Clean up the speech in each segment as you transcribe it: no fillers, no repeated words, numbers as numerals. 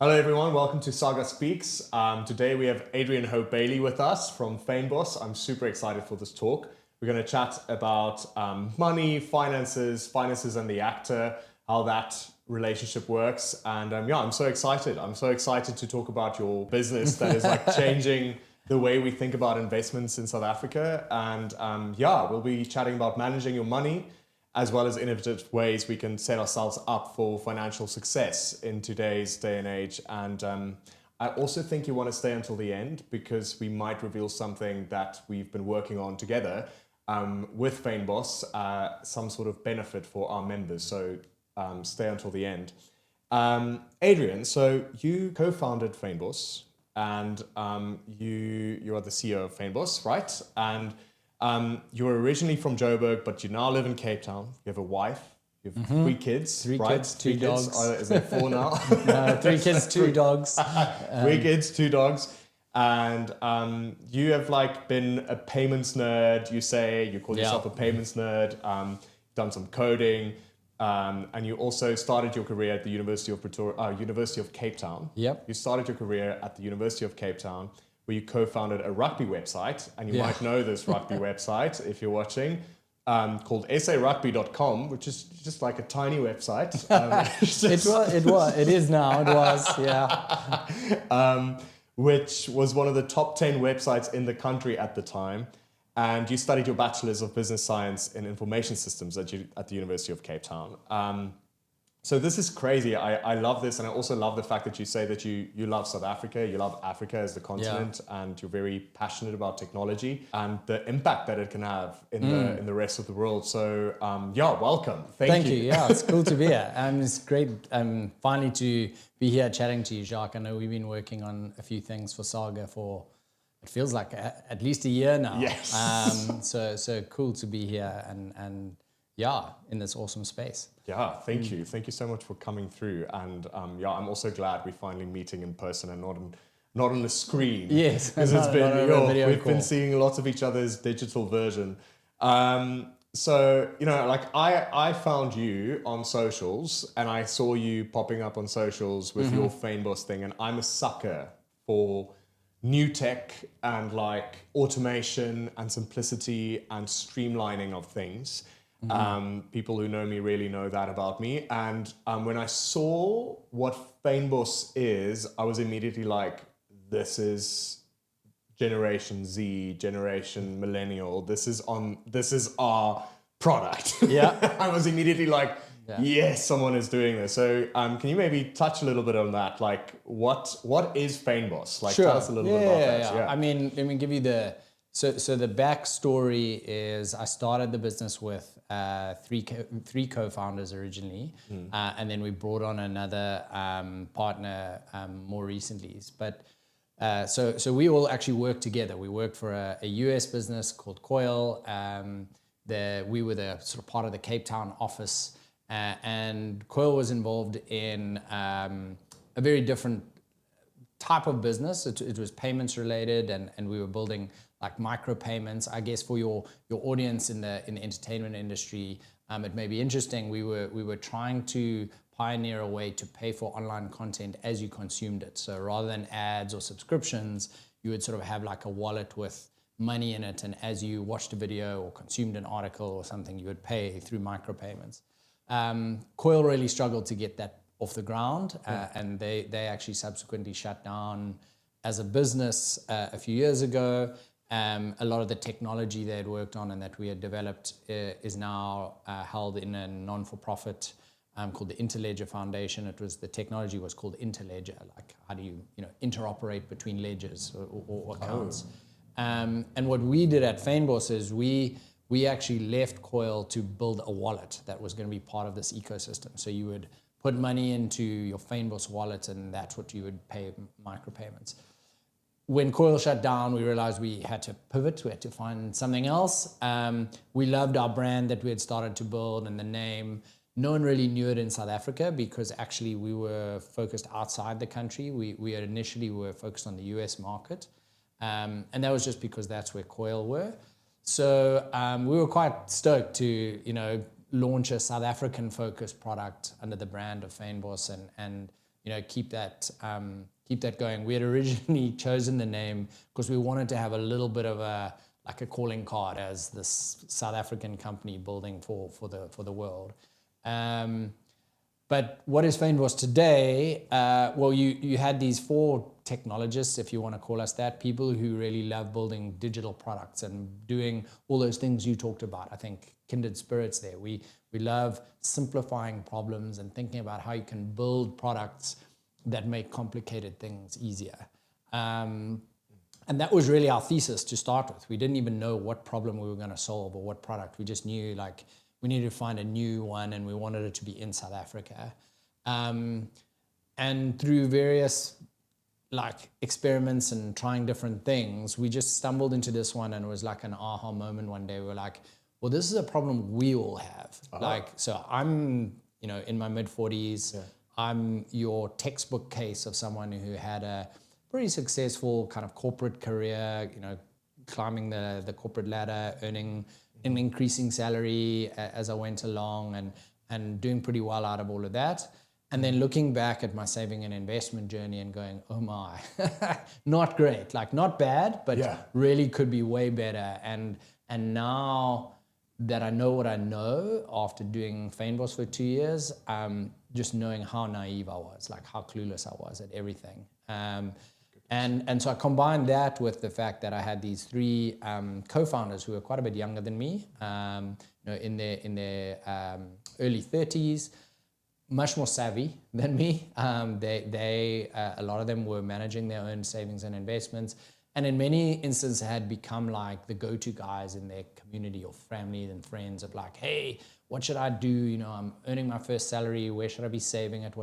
Hello everyone, welcome to SAGA Speaks. Today we have Adrian Hope-Bailey with us from Fynbos. I'm super excited for this talk. We're going to chat about money, finances and the actor, how that relationship works. And I'm so excited. I'm so excited to talk about your business that is like changing the way we think about investments in South Africa. And we'll be chatting about managing your money, as well as innovative ways we can set ourselves up for financial success in today's day and age. And I also think you want to stay until the end because we might reveal something that we've been working on together with Fynbos, some sort of benefit for our members. So stay until the end. Adrian, so you co-founded Fynbos and you are the CEO of Fynbos, right? And you were originally from Joburg, but you now live in Cape Town. You have a wife. You have three kids, Three right? kids, two dogs. Is there four now? No, 3 kids, 2 dogs. 3 kids, 2 dogs. And you have like been a payments nerd. You call yourself a payments nerd. Done some coding. And you also started your career at the University of Cape Town. Yep. You started your career at the University of Cape Town, where you co-founded a rugby website, and you might know this rugby website if you're watching, called sarugby.com, which is just like a tiny website. It is now, it was, yeah. Which was one of the top 10 websites in the country at the time. And you studied your Bachelor's of Business Science in Information Systems at the University of Cape Town. So this is crazy. I love this. And I also love the fact that you say that you love South Africa, you love Africa as the continent, and you're very passionate about technology and the impact that it can have in the rest of the world. So welcome. Thank you. Yeah, it's cool to be here. It's great finally to be here chatting to you, Jacques. I know we've been working on a few things for Saga for, it feels like at least a year now. Yes. So cool to be here and in this awesome space. Yeah, thank you. Thank you so much for coming through. And I'm also glad we're finally meeting in person and not on the screen. Yes, because it's been we've call. been seeing lots of each other's digital version. So I found you on socials and I saw you popping up on socials with your Fynbos thing, and I'm a sucker for new tech and like automation and simplicity and streamlining of things. People who know me really know that about me. And when I saw what Fynbos is, I was immediately like, this is Generation Z, Generation Millennial. This is our product. Yeah. I was immediately like, yes, someone is doing this. So can you maybe touch a little bit on that? Like what is Fynbos? Like tell us a little bit about that. Yeah. I mean, let me give you so the backstory is I started the business with three co-founders originally, and then we brought on another partner more recently. But so we all actually worked together. We worked for a US business called Coil. We were the sort of part of the Cape Town office, and Coil was involved in a very different type of business. It was payments related, and we were building like micro payments. I guess for your audience in the entertainment industry, it may be interesting. We were trying to pioneer a way to pay for online content as you consumed it. So rather than ads or subscriptions, you would sort of have like a wallet with money in it, and as you watched a video or consumed an article or something, you would pay through micropayments. Coil really struggled to get that off the ground, and they actually subsequently shut down as a business a few years ago. A lot of the technology they had worked on and that we had developed is now held in a non-for-profit called the Interledger Foundation. The technology was called Interledger, like how do you interoperate between ledgers or accounts. And what we did at Fynbos is we actually left Coil to build a wallet that was going to be part of this ecosystem. So you would put money into your Fynbos wallet, and that's what you would pay micropayments. When Coil shut down, we realized we had to pivot. We had to find something else. We loved our brand that we had started to build and the name. No one really knew it in South Africa because actually we were focused outside the country. We had initially were focused on the US market. And that was just because that's where Coil were. So we were quite stoked to, launch a South African focused product under the brand of Fynbos and keep that going. We had originally chosen the name because we wanted to have a little bit of a calling card as this South African company building for the world. But what is Fynbos today? Well, you had these 4 technologists, if you want to call us that, people who really love building digital products and doing all those things you talked about. I think kindred spirits there. We love simplifying problems and thinking about how you can build products that make complicated things easier. And that was really our thesis to start with. We didn't even know what problem we were going to solve or what product. We just knew we needed to find a new one, and we wanted it to be in South Africa. And through various experiments and trying different things, we just stumbled into this one, and it was like an aha moment one day. We were like, well, this is a problem we all have. So I'm, in my mid-40s. Yeah. I'm your textbook case of someone who had a pretty successful kind of corporate career, climbing the corporate ladder, earning an increasing salary as I went along, and doing pretty well out of all of that. And then looking back at my saving and investment journey and going, oh my, not great, not bad, but really could be way better. And now that I know what I know after doing Fynbos for 2 years, just knowing how naive I was, how clueless I was at everything. And so I combined that with the fact that I had these 3 co-founders who were quite a bit younger than me, in their early 30s, much more savvy than me. They a lot of them were managing their own savings and investments, and in many instances had become the go-to guys in their community or family and friends of hey, what should I do? I'm earning my first salary. Where should I be saving it?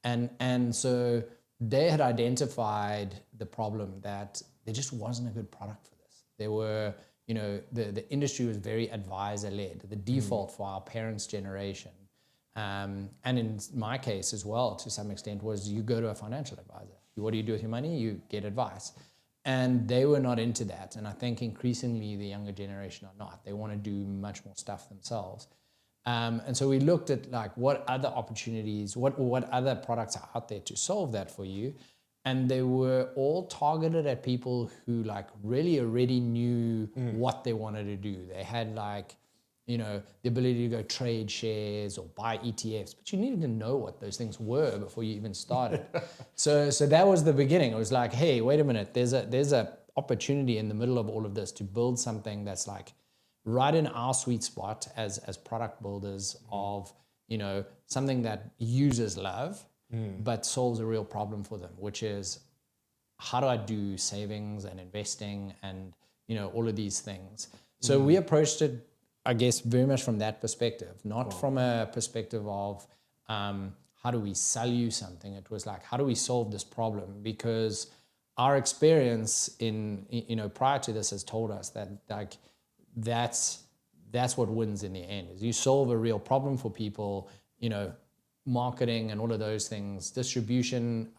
And so they had identified the problem that there just wasn't a good product for this. There were, the industry was very advisor-led. The default for our parents' generation, and in my case as well, to some extent, was you go to a financial advisor. What do you do with your money? You get advice. And they were not into that. And I think increasingly the younger generation are not. They want to do much more stuff themselves. And so we looked at what other opportunities, what other products are out there to solve that for you. And they were all targeted at people who really already knew what they wanted to do. They had the ability to go trade shares or buy ETFs, but you needed to know what those things were before you even started. So that was the beginning. It was hey, wait a minute, there's a opportunity in the middle of all of this to build something that's right in our sweet spot as product builders of, something that users love, but solves a real problem for them, which is how do I do savings and investing and, all of these things. So we approached it, I guess, very much from that perspective, not from a perspective of how do we sell you something. It was how do we solve this problem? Because our experience in, prior to this has told us that that's what wins in the end, is you solve a real problem for people, marketing and all of those things. Distribution,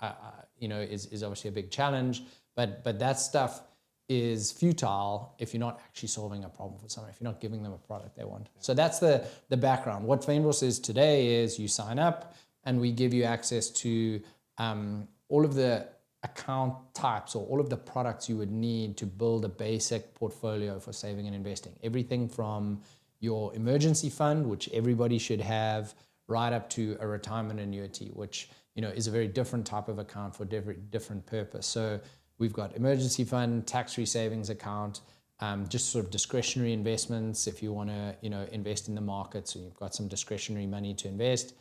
is obviously a big challenge, but that stuff is futile if you're not actually solving a problem for someone, if you're not giving them a product they want. So that's the background. What Fynbos is today is you sign up and we give you access to all of the account types or all of the products you would need to build a basic portfolio for saving and investing. Everything from your emergency fund, which everybody should have, right up to a retirement annuity, which is a very different type of account for different purpose. So we've got emergency fund, tax-free savings account, just sort of discretionary investments if you want to invest in the market. So you've got some discretionary money to invest,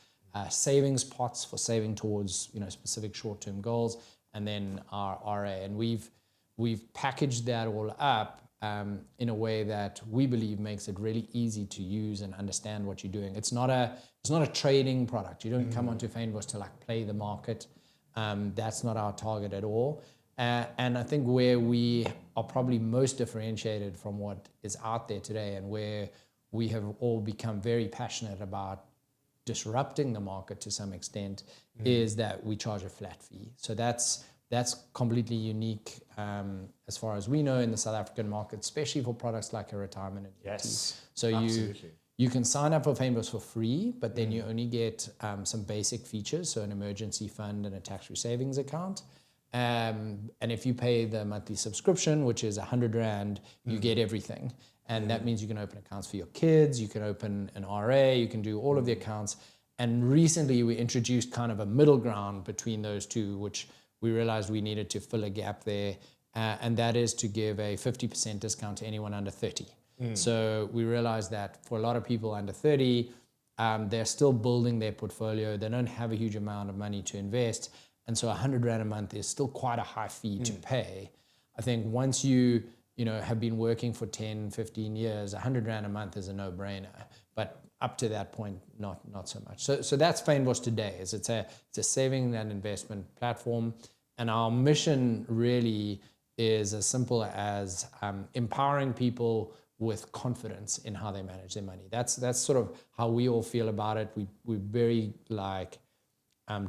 savings pots for saving towards specific short-term goals, and then our RA. And we've packaged that all up in a way that we believe makes it really easy to use and understand what you're doing. It's not a trading product. You don't come onto Fynbos to play the market. That's not our target at all. And I think where we are probably most differentiated from what is out there today, and where we have all become very passionate about disrupting the market to some extent, is that we charge a flat fee. So that's completely unique as far as we know in the South African market, especially for products like a retirement annuity. Yes, so absolutely. you can sign up for Fynbos for free, but then you only get some basic features, so an emergency fund and a tax-free savings account. And if you pay the monthly subscription, which is 100 Rand, you get everything. And that means you can open accounts for your kids, you can open an RA, you can do all of the accounts. And recently we introduced kind of a middle ground between those two, which we realized we needed to fill a gap there. And that is to give a 50% discount to anyone under 30. So we realized that for a lot of people under 30, they're still building their portfolio. They don't have a huge amount of money to invest. And so 100 Rand a month is still quite a high fee to pay. I think once you have been working for 10, 15 years, 100 Rand a month is a no-brainer. But up to that point, not so much. So that's Fynbos today. It's a saving and investment platform. And our mission really is as simple as empowering people with confidence in how they manage their money. That's sort of how we all feel about it. We're very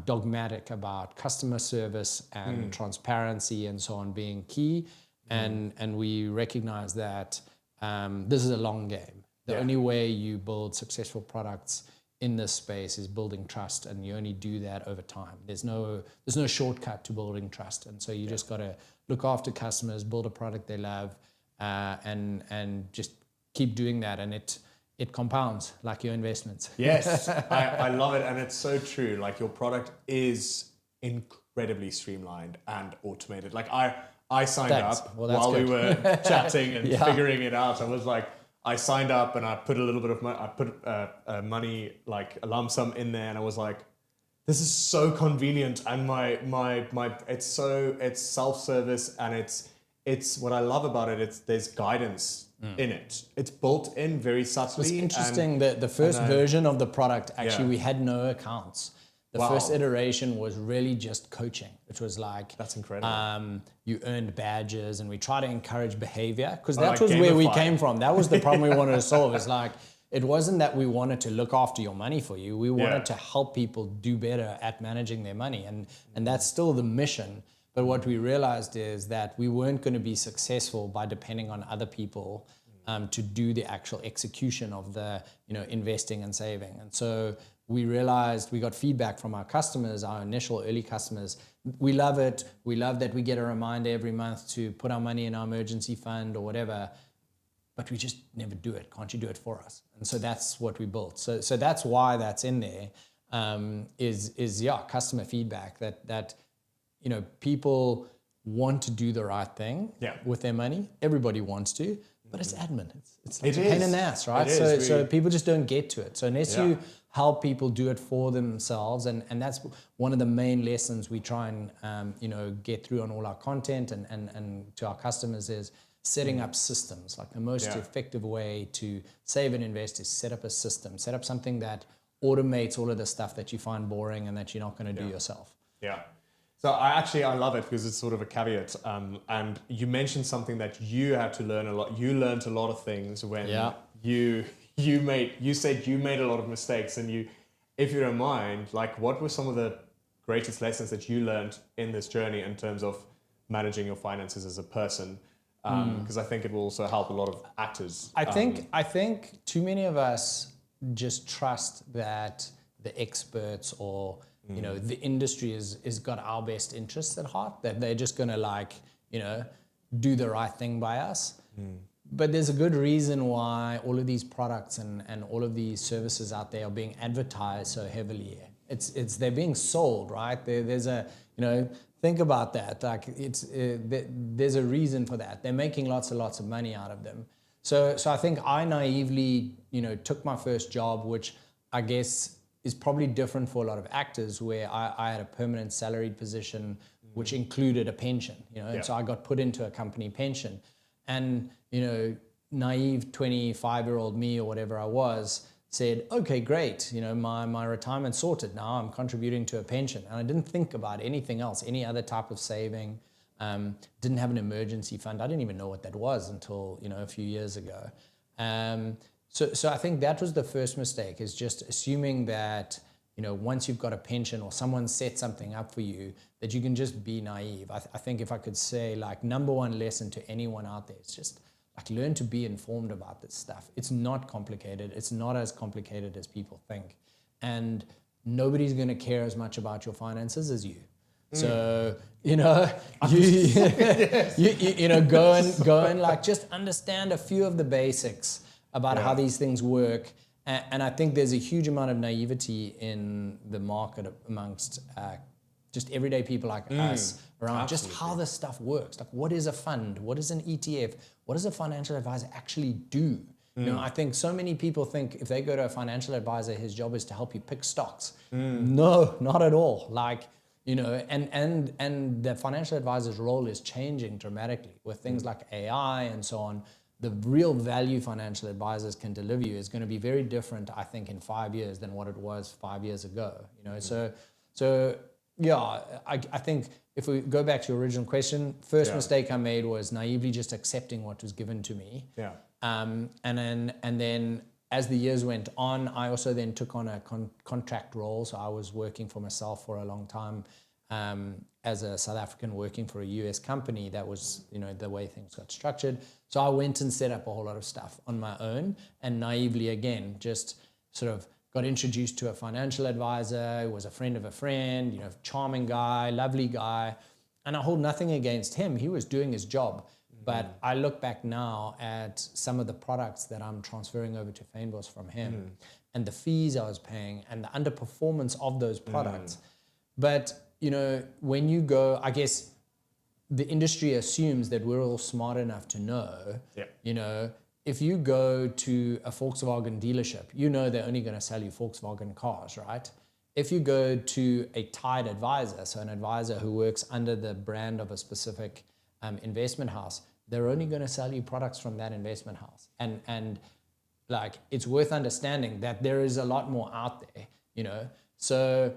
dogmatic about customer service and transparency and so on being key. And we recognize that this is a long game. The only way you build successful products in this space is building trust, and you only do that over time. There's no shortcut to building trust, and so you just got to look after customers, build a product they love, and just keep doing that, and it compounds like your investments. Yes, I love it, and it's so true. Like your product is incredibly streamlined and automated. Like I signed up while we were chatting and figuring it out. I was like, I signed up and I put a little bit of money, I put money, like a lump sum in there, and I was like, this is so convenient, and it's self-service, and it's what I love about it. There's guidance in it. It's built in very subtly. It's interesting that the first version of the product, actually, we had no accounts. The first iteration was really just coaching, which was like, that's incredible. You earned badges, and we try to encourage behavior, because that was where we came from. That was the problem we wanted to solve. It's like, it wasn't that we wanted to look after your money for you. We wanted to help people do better at managing their money. And that's still the mission. But what we realized is that we weren't going to be successful by depending on other people to do the actual execution of the investing and saving. And so we realized, we got feedback from our customers, our initial early customers. We love it. We love that we get a reminder every month to put our money in our emergency fund or whatever, but we just never do it. Can't you do it for us? And so that's what we built. So that's why that's in there, is customer feedback that people want to do the right thing with their money. Everybody wants to, but it's admin. It's like a pain in the ass, right? So people just don't get to it. So unless you help people do it for themselves, and that's one of the main lessons we try and get through on all our content and to our customers is setting up systems. Like the most effective way to save and invest is set up a system, set up something that automates all of the stuff that you find boring and that you're not going to do yourself. Yeah. So I love it because it's sort of a caveat. And you mentioned something that you had to learn a lot. You learned a lot of things when you said you made a lot of mistakes. And if you don't mind, like what were some of the greatest lessons that you learned in this journey in terms of managing your finances as a person? Because I think it will also help a lot of actors. I think too many of us just trust that the experts or the industry is got our best interests at heart, that they're just going to do the right thing by us. But there's a good reason why all of these products and all of these services out there are being advertised so heavily. They're being sold, right? There's a think about that. Like there's a reason for that. They're making lots and lots of money out of them. So I think I naively took my first job, which I guess is probably different for a lot of actors, where I had a permanent salaried position, which included a pension, and so I got put into a company pension. And, naive 25-year-old me or whatever I was said, okay, great, my retirement's sorted. Now I'm contributing to a pension. And I didn't think about anything else, any other type of saving. Didn't have an emergency fund. I didn't even know what that was until, a few years ago. So I think that was the first mistake, is just assuming that, once you've got a pension or someone set something up for you, that you can just be naive. I think if I could say, like, number one lesson to anyone out there, it's just like learn to be informed about this stuff. It's not complicated. It's not as complicated as people think. And nobody's going to care as much about your finances as you. So, you know, you know, go and like just understand a few of the basics about how these things work. And I think there's a huge amount of naivety in the market amongst just everyday people like us around just how this stuff works. Like, what is a fund? What is an ETF? What does a financial advisor actually do? You know, I think so many people think if they go to a financial advisor, his job is to help you pick stocks. No, not at all. Like, you know, and the financial advisor's role is changing dramatically with things like AI and so on. The real value financial advisors can deliver you is going to be very different, I think, in 5 years than what it was 5 years ago. You know, so yeah, I think if we go back to your original question, first mistake I made was naively just accepting what was given to me. Yeah. And then as the years went on, I also then took on a contract role. So I was working for myself for a long time as a South African working for a US company. That was, you know, the way things got structured. So I went and set up a whole lot of stuff on my own, and naively again, just sort of got introduced to a financial advisor who was a friend of a friend, you know, charming guy, lovely guy. And I hold nothing against him. He was doing his job. But I look back now at some of the products that I'm transferring over to Fynbos from him and the fees I was paying and the underperformance of those products. But, you know, when you go, I guess the industry assumes that we're all smart enough to know, you know, if you go to a Volkswagen dealership, you know they're only going to sell you Volkswagen cars, right? If you go to a tied advisor, so an advisor who works under the brand of a specific investment house, they're only going to sell you products from that investment house. And like, it's worth understanding that there is a lot more out there, you know? So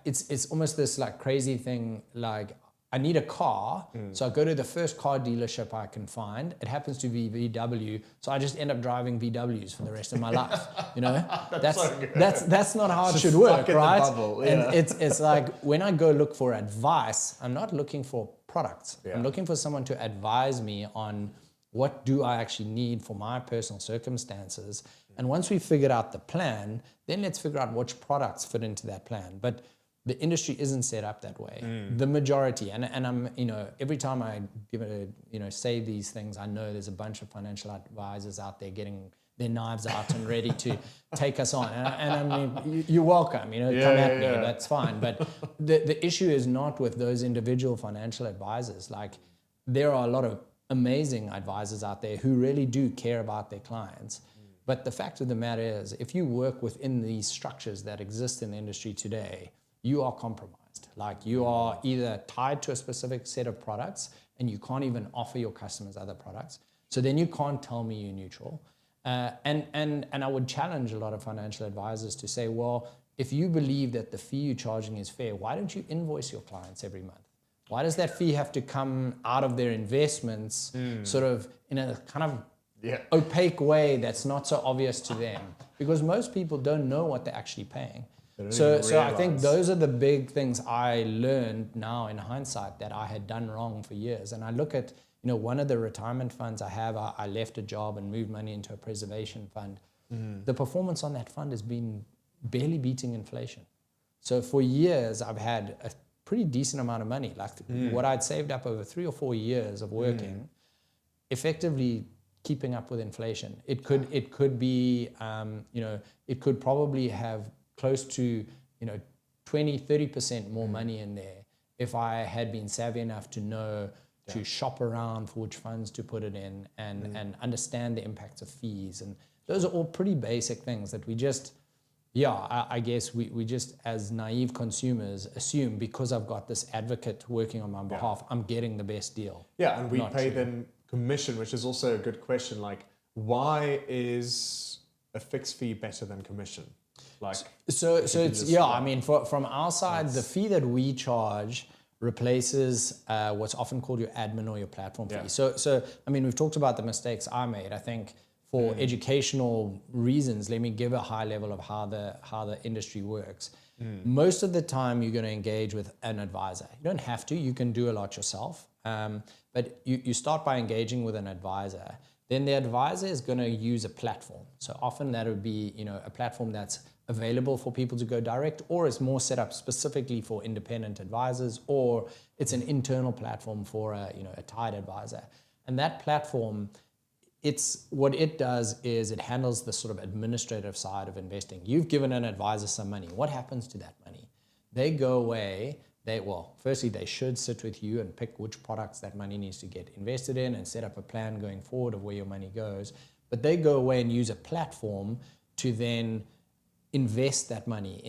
it's almost this like crazy thing, like I need a car, so I go to the first car dealership I can find. It happens to be VW, so I just end up driving VWs for the rest of my life. You know, that's not how it should work, right? And it's like when I go look for advice, I'm not looking for products. I'm looking for someone to advise me on what do I actually need for my personal circumstances. And once we figured out the plan, then let's figure out which products fit into that plan. But the industry isn't set up that way. The majority, and I'm, you know, every time I give it a, you know, say these things, I know there's a bunch of financial advisors out there getting their knives out and ready to take us on. And I mean, you're welcome, you know, come at me, that's fine. But the issue is not with those individual financial advisors. Like, there are a lot of amazing advisors out there who really do care about their clients. But the fact of the matter is, if you work within these structures that exist in the industry today, you are compromised. Like, you are either tied to a specific set of products and you can't even offer your customers other products. So then you can't tell me you're neutral. And I would challenge a lot of financial advisors to say, well, if you believe that the fee you're charging is fair, why don't you invoice your clients every month? Why does that fee have to come out of their investments sort of in a kind of opaque way that's not so obvious to them? Because most people don't know what they're actually paying. So I think those are the big things I learned now in hindsight that I had done wrong for years. And I look at, you know, one of the retirement funds I have, I left a job and moved money into a preservation fund. The performance on that fund has been barely beating inflation. So for years, I've had a pretty decent amount of money, like what I'd saved up over 3 or 4 years of working, effectively keeping up with inflation. It could be, you know, it could probably have close to, you know, 20, 30% more money in there if I had been savvy enough to know to shop around for which funds to put it in and understand the impacts of fees. And those are all pretty basic things that we just, I guess we just, as naive consumers, assume because I've got this advocate working on my behalf, I'm getting the best deal. Yeah, and we pay them commission, which is also a good question. Like, why is a fixed fee better than commission? Like, so it's I mean, from our side, the fee that we charge replaces what's often called your admin or your platform fee. So I mean, we've talked about the mistakes I made. I think for educational reasons, let me give a high level of how the industry works. Most of the time, you're going to engage with an advisor. You don't have to. You can do a lot yourself. But you start by engaging with an advisor. Then the advisor is going to use a platform. So often that would be, a platform that's available for people to go direct, or it's more set up specifically for independent advisors, or it's an internal platform for a tied advisor. And that platform, what it does is it handles the sort of administrative side of investing. You've given an advisor some money. What happens to that money? They go away. Firstly, they should sit with you and pick which products that money needs to get invested in and set up a plan going forward of where your money goes. But they go away and use a platform to then invest that money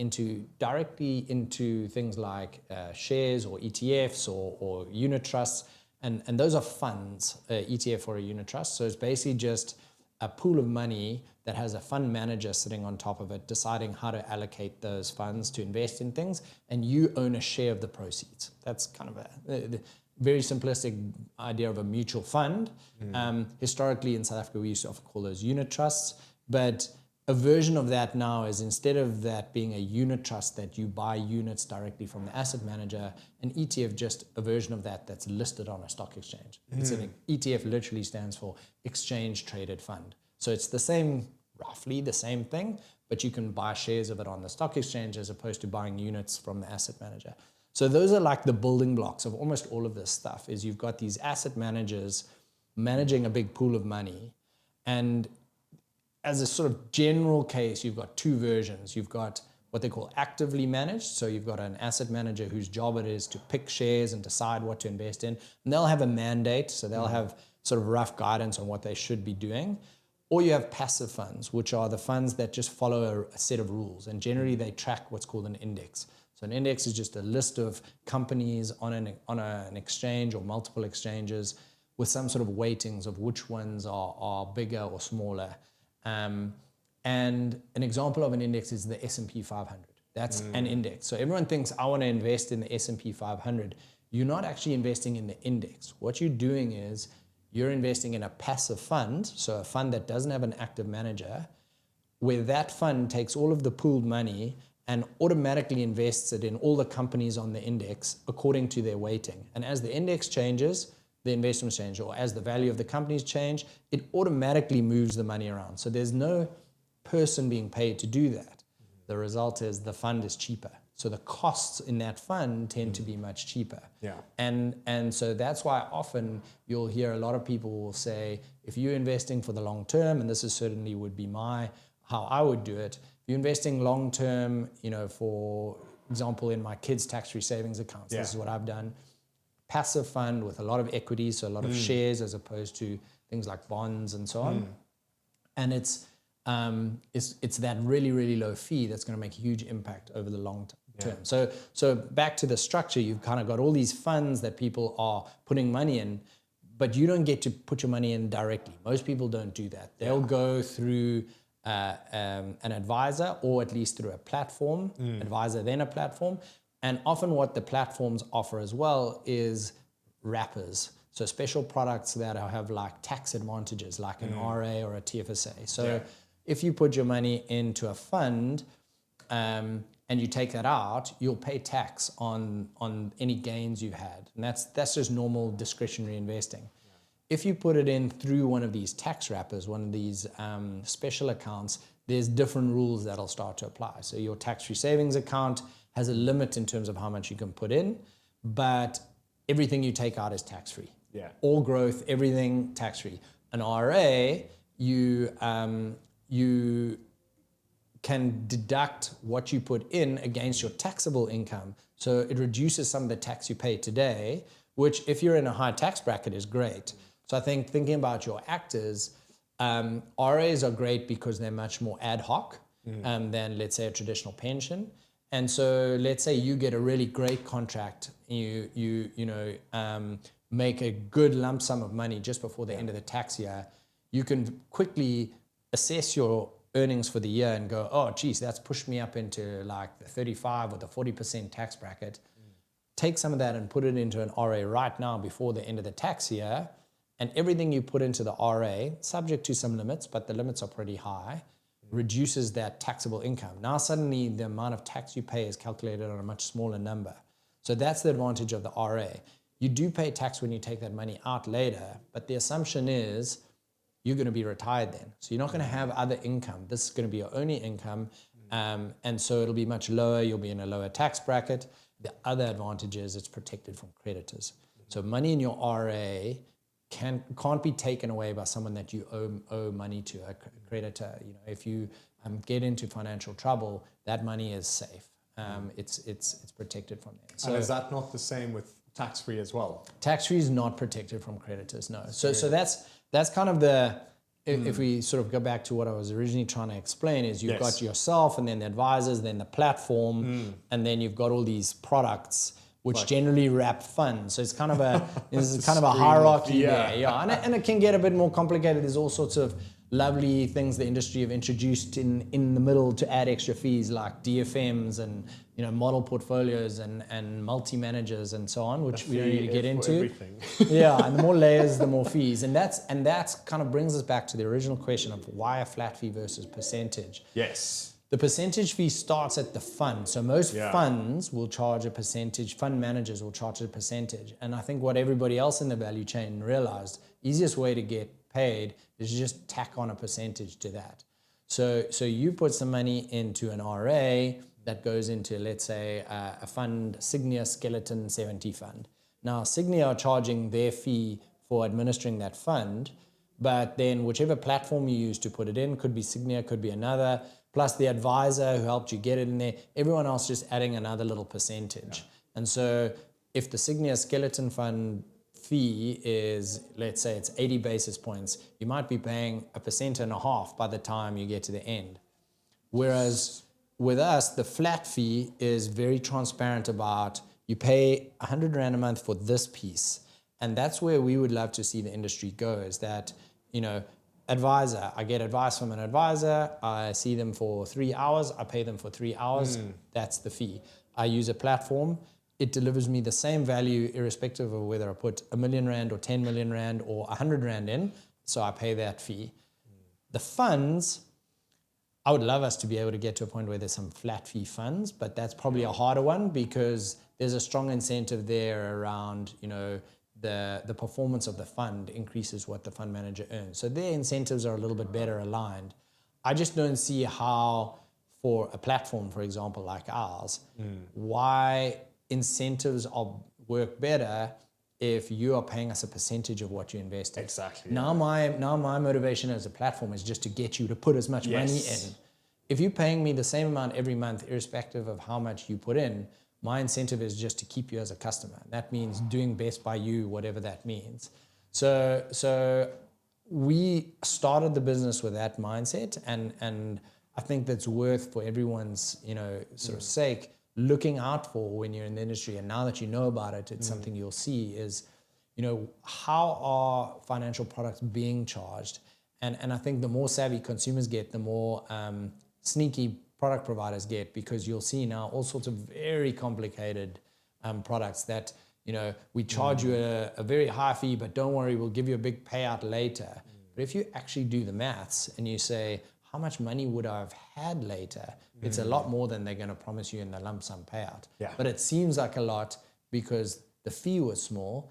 directly into things like shares or ETFs or unit trusts. And those are funds, ETF or a unit trust. So it's basically just a pool of money that has a fund manager sitting on top of it, deciding how to allocate those funds to invest in things, and you own a share of the proceeds. That's kind of a very simplistic idea of a mutual fund. Historically in South Africa, we used to often call those unit trusts, but a version of that now is, instead of that being a unit trust that you buy units directly from the asset manager, an ETF just a version of that that's listed on a stock exchange. It's an ETF literally stands for exchange traded fund. So it's roughly the same thing, but you can buy shares of it on the stock exchange as opposed to buying units from the asset manager. So those are like the building blocks of almost all of this stuff. Is you've got these asset managers managing a big pool of money, and as a sort of general case, you've got two versions. You've got what they call actively managed. So you've got an asset manager whose job it is to pick shares and decide what to invest in. And they'll have a mandate, so they'll have sort of rough guidance on what they should be doing. Or you have passive funds, which are the funds that just follow a set of rules. And generally they track what's called an index. So an index is just a list of companies on an exchange or multiple exchanges with some sort of weightings of which ones are bigger or smaller. And an example of an index is the S&P 500. That's an index. So everyone thinks, I want to invest in the S&P 500. You're not actually investing in the index. What you're doing is you're investing in a passive fund, so a fund that doesn't have an active manager, where that fund takes all of the pooled money and automatically invests it in all the companies on the index according to their weighting. And as the index changes, the investments change, or as the value of the companies change, it automatically moves the money around. So there's no person being paid to do that. The result is the fund is cheaper. So the costs in that fund tend to be much cheaper. Yeah. And so that's why often you'll hear a lot of people will say, if you're investing for the long term, and this is certainly would be how I would do it, if you're investing long term, for example, in my kids' tax-free savings accounts, this is what I've done. Passive fund with a lot of equity, so a lot of shares as opposed to things like bonds and so on. And it's that really, really low fee that's going to make a huge impact over the long term. So back to the structure, you've kind of got all these funds that people are putting money in, but you don't get to put your money in directly. Most people don't do that. They'll go through an advisor, or at least through a platform, advisor then a platform. And often what the platforms offer as well is wrappers. So special products that have like tax advantages, like an RA or a TFSA. So if you put your money into a fund and you take that out, you'll pay tax on any gains you've had. And that's just normal discretionary investing. If you put it in through one of these tax wrappers, one of these special accounts, there's different rules that'll start to apply. So your tax-free savings account has a limit in terms of how much you can put in, but everything you take out is tax-free. Yeah. All growth, everything tax-free. An RA, you can deduct what you put in against your taxable income. So it reduces some of the tax you pay today, which if you're in a high tax bracket is great. So I think thinking about your actors, RAs are great because they're much more ad hoc than, let's say, a traditional pension. And so let's say you get a really great contract, you make a good lump sum of money just before the end of the tax year. You can quickly assess your earnings for the year and go, oh, geez, that's pushed me up into like the 35 or the 40% tax bracket. Take some of that and put it into an RA right now before the end of the tax year. And everything you put into the RA, subject to some limits, but the limits are pretty high, reduces that taxable income. Now suddenly the amount of tax you pay is calculated on a much smaller number. So that's the advantage of the RA. You do pay tax when you take that money out later, but the assumption is you're going to be retired then. So you're not going to have other income. This is going to be your only income. And so it'll be much lower. You'll be in a lower tax bracket. The other advantage is it's protected from creditors. So money in your RA can't be taken away by someone that you owe money to, a creditor. You know, if you get into financial trouble, that money is safe. It's protected from there. So and is that not the same with tax-free as well? Tax-free is not protected from creditors, no. So that's kind of the, if we sort of go back to what I was originally trying to explain, is you've got yourself and then the advisors, then the platform, and then you've got all these products which generally wrap funds. So it's kind of a hierarchy there. Yeah, and it can get a bit more complicated. There's all sorts of lovely things the industry have introduced in the middle to add extra fees, like DFMs and model portfolios and multi-managers and so on, which we don't need to get into. Yeah, and the more layers, the more fees. And that's kind of brings us back to the original question of why a flat fee versus percentage. Yes. The percentage fee starts at the fund. So most funds will charge a percentage, fund managers will charge a percentage. And I think what everybody else in the value chain realized, easiest way to get paid is just tack on a percentage to that. So you put some money into an RA that goes into, let's say, a fund, Signia Skeleton 70 fund. Now, Signia are charging their fee for administering that fund, but then whichever platform you use to put it in, could be Signia, could be another, plus the advisor who helped you get it in there, everyone else just adding another little percentage. Yeah. And so if the Signia Skeleton fund fee is, let's say it's 80 basis points, you might be paying 1.5% by the time you get to the end. Whereas with us, the flat fee is very transparent about you pay 100 Rand a month for this piece. And that's where we would love to see the industry go, is that, advisor, I get advice from an advisor, I see them for 3 hours, I pay them for 3 hours, that's the fee. I use a platform, it delivers me the same value irrespective of whether I put 1 million Rand or 10 million Rand or 100 Rand in, so I pay that fee. The funds, I would love us to be able to get to a point where there's some flat fee funds, but that's probably a harder one because there's a strong incentive there around, the performance of the fund increases what the fund manager earns. So their incentives are a little bit better aligned. I just don't see how, for a platform, for example, like ours, why incentives work better if you are paying us a percentage of what you invested. Exactly. Now my motivation as a platform is just to get you to put as much money in. If you're paying me the same amount every month, irrespective of how much you put in, my incentive is just to keep you as a customer. That means doing best by you, whatever that means. So we started the business with that mindset, and I think that's worth, for everyone's sort of sake, looking out for when you're in the industry. And now that you know about it, it's something you'll see is, how are financial products being charged? And I think the more savvy consumers get, the more sneaky product providers get, because you'll see now all sorts of very complicated products that, we charge you a very high fee, but don't worry, we'll give you a big payout later. But if you actually do the maths and you say, how much money would I have had later? It's a lot more than they're going to promise you in the lump sum payout. Yeah. But it seems like a lot because the fee was small.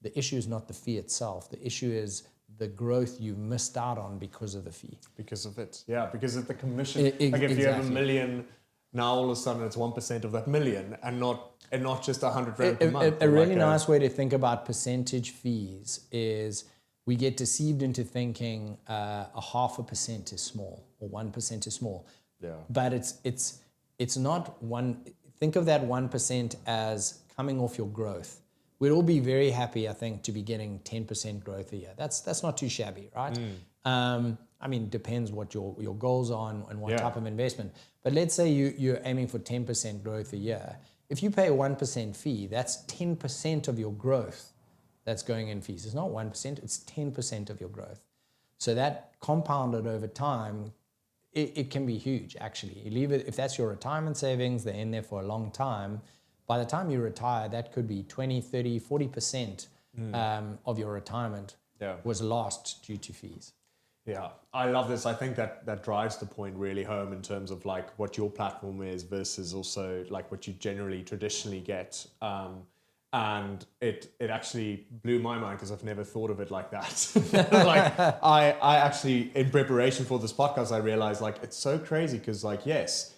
The issue is not the fee itself. The issue is the growth you missed out on because of the fee. Because of it. Yeah, because of the commission. Like if you have 1 million, now all of a sudden it's 1% of that million and not just 100 Rand per month. A really nice way to think about percentage fees is we get deceived into thinking 0.5% is small or 1% is small. Yeah. But it's not one. Think of that 1% as coming off your growth. We'd all be very happy, I think, to be getting 10% growth a year. That's not too shabby, right? I mean, depends what your goals are and what type of investment. But let's say you're aiming for 10% growth a year. If you pay a 1% fee, that's 10% of your growth that's going in fees. It's not 1%, it's 10% of your growth. So that compounded over time, it can be huge, actually. You leave it, if that's your retirement savings, they're in there for a long time. By the time you retire, that could be 20, 30, 40% of your retirement was lost due to fees. Yeah, I love this. I think that drives the point really home in terms of like what your platform is versus also like what you generally traditionally get. And it actually blew my mind because I've never thought of it like that. Like I actually, in preparation for this podcast, I realized like it's so crazy because like, yes,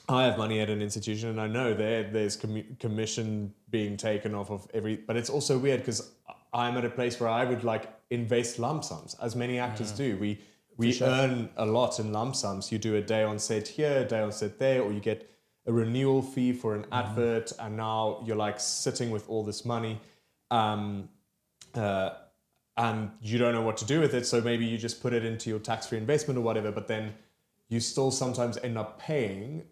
I have money at an institution and I know there's commission being taken off of but it's also weird because I'm at a place where I would like invest lump sums, as many actors do. We earn a lot in lump sums. You do a day on set here, a day on set there, or you get a renewal fee for an advert, and now you're like sitting with all this money, and you don't know what to do with it. So maybe you just put it into your tax-free investment or whatever, but then you still sometimes end up paying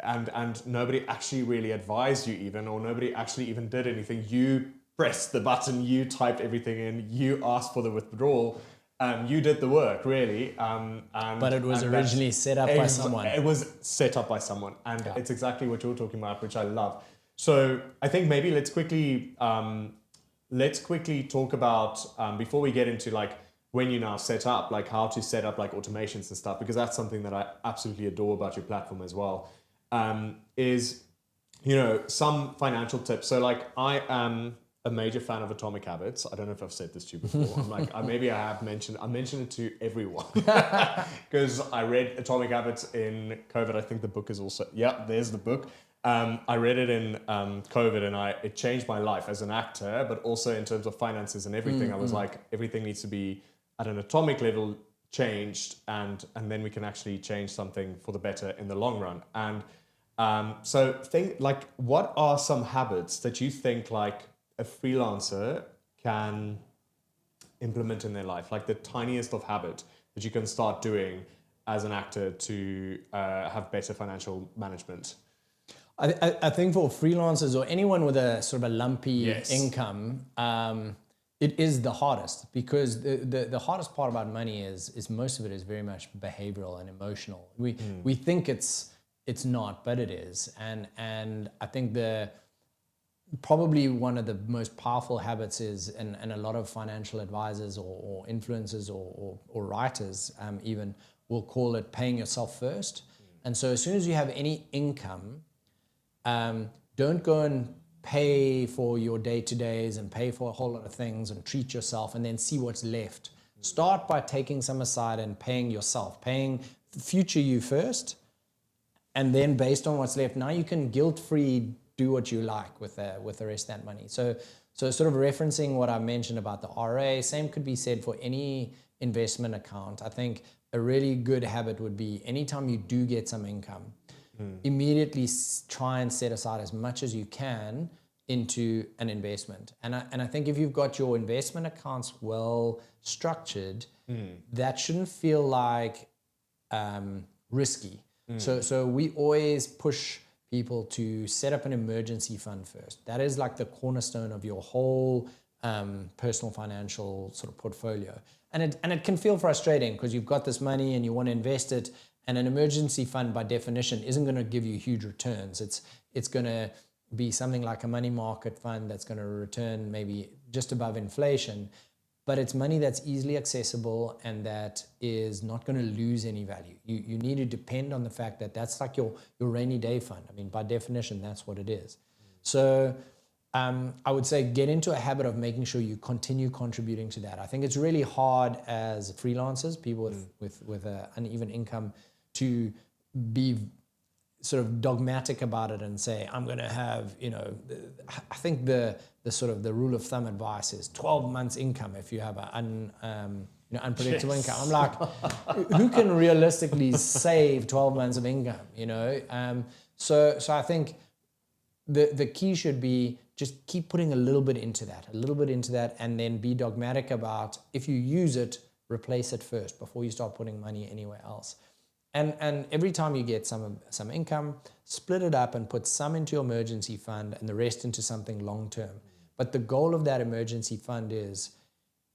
and nobody actually really advised you even, or nobody actually even did anything. You pressed the button, you typed everything in, you asked for the withdrawal, you did the work really. But it was originally set up by someone. It was set up by someone, and it's exactly what you're talking about, which I love. So I think maybe let's quickly talk about before we get into like when you now set up, like how to set up like automations and stuff, because that's something that I absolutely adore about your platform as well, is, you know, some financial tips. So like I am a major fan of Atomic Habits. I don't know if I've said this to you before. I'm like, I mentioned it to everyone because I read Atomic Habits in COVID. I think the book is also, there's the book. I read it in COVID and it changed my life as an actor, but also in terms of finances and everything. I was like, everything needs to be at an atomic level changed, and then we can actually change something for the better in the long run. And so think like, what are some habits that you think like a freelancer can implement in their life, like the tiniest of habit that you can start doing as an actor to have better financial management? I think for freelancers or anyone with a sort of a lumpy income, it is the hardest, because the hardest part about money is most of it is very much behavioral and emotional. We think it's not, but it is. And I think probably one of the most powerful habits is, and a lot of financial advisors or influencers or writers even will call it paying yourself first. And so as soon as you have any income, don't go and pay for your day-to-days and pay for a whole lot of things and treat yourself and then see what's left. Start by taking some aside and paying yourself, paying future you first, and then based on what's left, now you can guilt-free do what you like with the rest of that money. So sort of referencing what I mentioned about the RA, same could be said for any investment account. I think a really good habit would be anytime you do get some income, immediately try and set aside as much as you can into an investment. And I think if you've got your investment accounts well structured, that shouldn't feel like risky. So we always push people to set up an emergency fund first. That is like the cornerstone of your whole personal financial sort of portfolio. And it can feel frustrating because you've got this money and you want to invest it, and an emergency fund by definition isn't going to give you huge returns. It's going to be something like a money market fund that's going to return maybe just above inflation, but it's money that's easily accessible and that is not going to lose any value. You need to depend on the fact that that's like your rainy day fund. I mean, by definition, that's what it is. So I would say get into a habit of making sure you continue contributing to that. I think it's really hard as freelancers, people with an uneven income, to be sort of dogmatic about it and say, I'm going to have, I think the sort of the rule of thumb advice is 12 months income if you have an unpredictable income. I'm like, who can realistically save 12 months of income, So I think the key should be just keep putting a little bit into that, and then be dogmatic about, if you use it, replace it first before you start putting money anywhere else. And every time you get some income, split it up and put some into your emergency fund and the rest into something long term. But the goal of that emergency fund is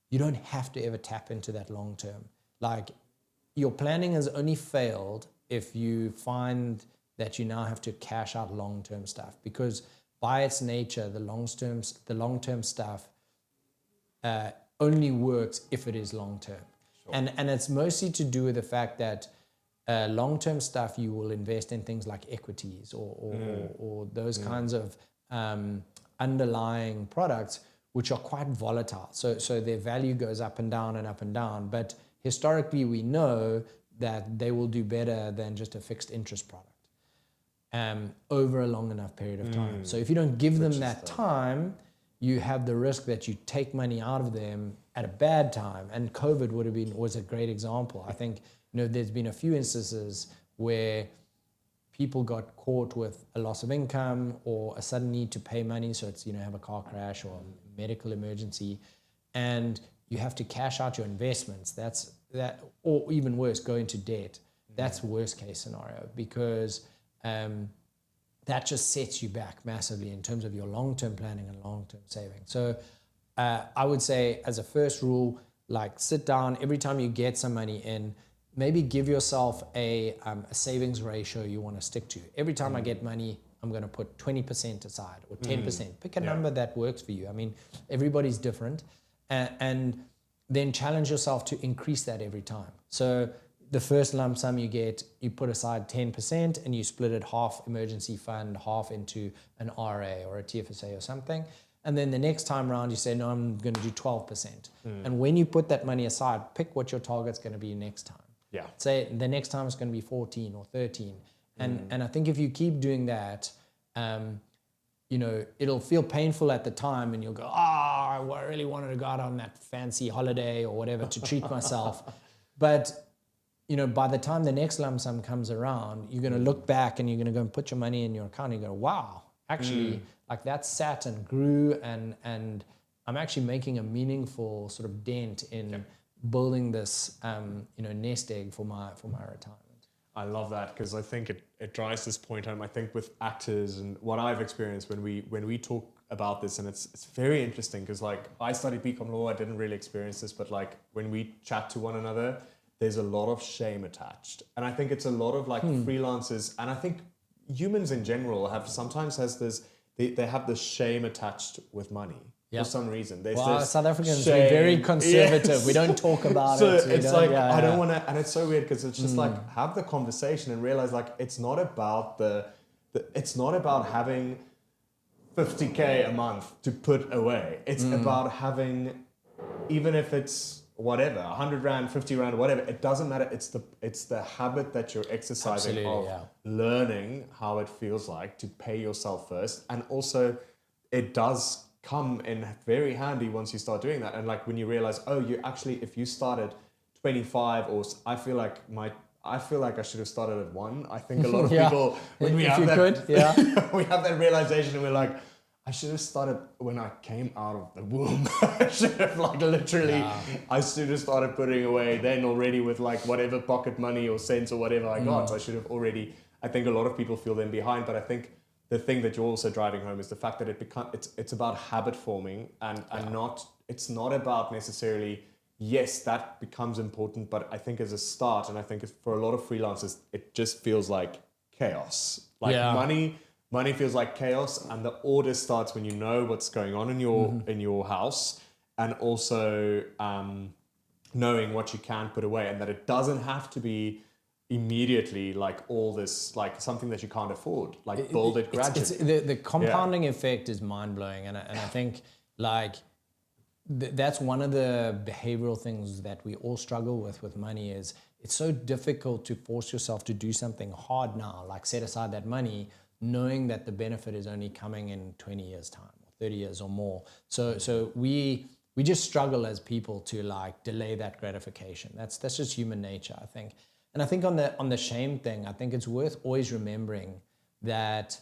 you don't have to ever tap into that long term. Like, your planning has only failed if you find that you now have to cash out long term stuff, because by its nature, the long term stuff only works if it is long term. And it's mostly to do with the fact that long-term stuff, you will invest in things like equities or those kinds of underlying products, which are quite volatile. So their value goes up and down and up and down. But historically, we know that they will do better than just a fixed interest product over a long enough period of time. So if you don't give them that time, you have the risk that you take money out of them at a bad time. And COVID was a great example. I think there's been a few instances where people got caught with a loss of income or a sudden need to pay money. So it's, have a car crash or a medical emergency, and you have to cash out your investments. Or even worse, go into debt. That's worst case scenario, because that just sets you back massively in terms of your long-term planning and long-term saving. So I would say, as a first rule, like, sit down every time you get some money in. Maybe give yourself a savings ratio you want to stick to. Every time I get money, I'm going to put 20% aside or 10%. Pick a number that works for you. I mean, everybody's different. And then challenge yourself to increase that every time. So the first lump sum you get, you put aside 10% and you split it half emergency fund, half into an RA or a TFSA or something. And then the next time around, you say, no, I'm going to do 12%. And when you put that money aside, pick what your target's going to be next time. Yeah. Say the next time it's going to be 14 or 13. And I think if you keep doing that, it'll feel painful at the time, and you'll go, I really wanted to go out on that fancy holiday or whatever to treat myself. But, by the time the next lump sum comes around, you're going to look back and you're going to go and put your money in your account and you go, wow, actually, like, that sat and grew, and I'm actually making a meaningful sort of dent in building this, nest egg for my retirement. I love that, because I think it drives this point home. I think with actors, and what I've experienced when we talk about this, and it's very interesting, because like, I studied BCom law, I didn't really experience this, but like, when we chat to one another, there's a lot of shame attached, and I think it's a lot of like freelancers, and I think humans in general they have this shame attached with money. For some reason. South Africans, we're very conservative. Yes. We don't talk about it. So it's like, I don't want to, and it's so weird, because it's just like, have the conversation and realize, like, it's not about it's not about having 50K a month to put away. It's about having, even if it's whatever, 100 Rand, 50 Rand, whatever, it doesn't matter. It's the habit that you're exercising learning how it feels like to pay yourself first. And also, it does come in very handy once you start doing that. And like, when you realize, you actually, if you started 25, or I feel like I should have started at 1. I think a lot of people, when we have that, we have that realization, and we're like, I should have started when I came out of the womb. I should have I should have started putting away then already with like whatever pocket money or cents or whatever I got. So I should have already, I think a lot of people feel them behind, but I think the thing that you're also driving home is the fact that it's about habit forming, and it's not about necessarily, yes, that becomes important, but I think as a start, and I think for a lot of freelancers, it just feels like chaos. Like money feels like chaos, and the order starts when you know what's going on in your house, and also knowing what you can put away, and that it doesn't have to be immediately like all this, like something that you can't afford, like build it gradually. The compounding effect is mind-blowing, and I think like that's one of the behavioral things that we all struggle with money. Is it's so difficult to force yourself to do something hard now, like set aside that money, knowing that the benefit is only coming in 20 years time or 30 years or more. So we just struggle as people to like delay that gratification. That's just human nature, I think. And I think on the shame thing, I think it's worth always remembering that,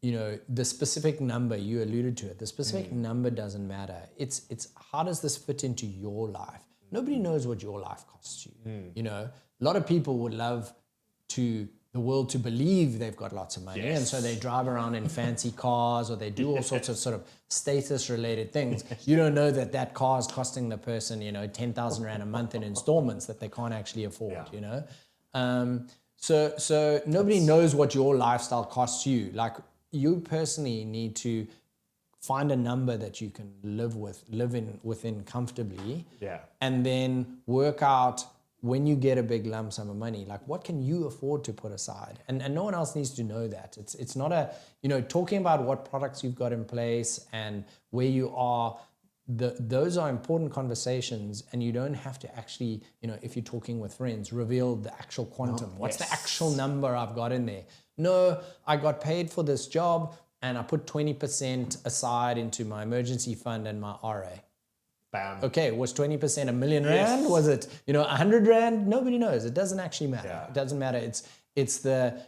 the specific number, you alluded to it, the specific number doesn't matter. It's how does this fit into your life? Nobody knows what your life costs you. A lot of people would love the world to believe they've got lots of money. And so they drive around in fancy cars, or they do all sorts of sort of status related things. You don't know that car is costing the person, 10,000 Rand a month in installments that they can't actually afford, So nobody knows what your lifestyle costs you. Like, you personally need to find a number that you can live within comfortably. Yeah. And then work out when you get a big lump sum of money, like what can you afford to put aside? And no one else needs to know that. It's not a, talking about what products you've got in place and where you are, those are important conversations, and you don't have to actually, if you're talking with friends, reveal the actual quantum. What's the actual number I've got in there? No, I got paid for this job and I put 20% aside into my emergency fund and my RA. Bam. Okay, was 20% $1 million rand? Was it, 100 rand? Nobody knows. It doesn't actually matter. Yeah. It doesn't matter. It's the,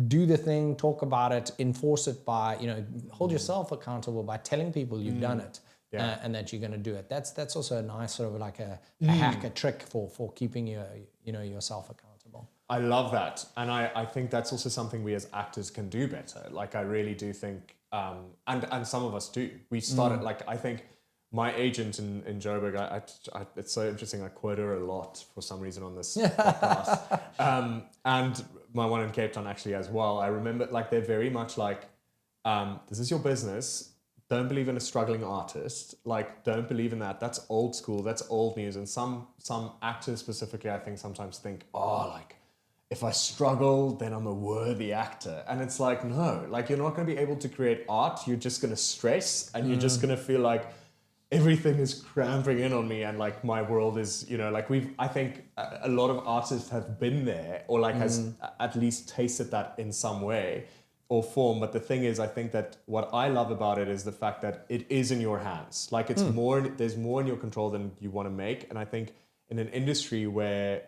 do the thing, talk about it, enforce it by, hold yourself accountable by telling people you've done it. Yeah. And that you're going to do it. That's also a nice sort of like a hack, a trick for keeping yourself accountable. I love that. And I think that's also something we as actors can do better. Like, I really do think, and some of us do. We started, I think my agent in Joburg, it's so interesting. I quote her a lot for some reason on this podcast. And my one in Cape Town actually as well. I remember, they're very much like, this is your business. Don't believe in a struggling artist. Don't believe in that. That's old school. That's old news. And some actors specifically, I think, sometimes think, if I struggle, then I'm a worthy actor. And it's like, no, you're not going to be able to create art. You're just going to stress, and you're just going to feel like everything is cramping in on me, and my world is, I think a lot of artists have been there, or has at least tasted that in some way or form. But the thing is, I think that what I love about it is the fact that it is in your hands. It's there's more in your control than you want to make. And I think in an industry where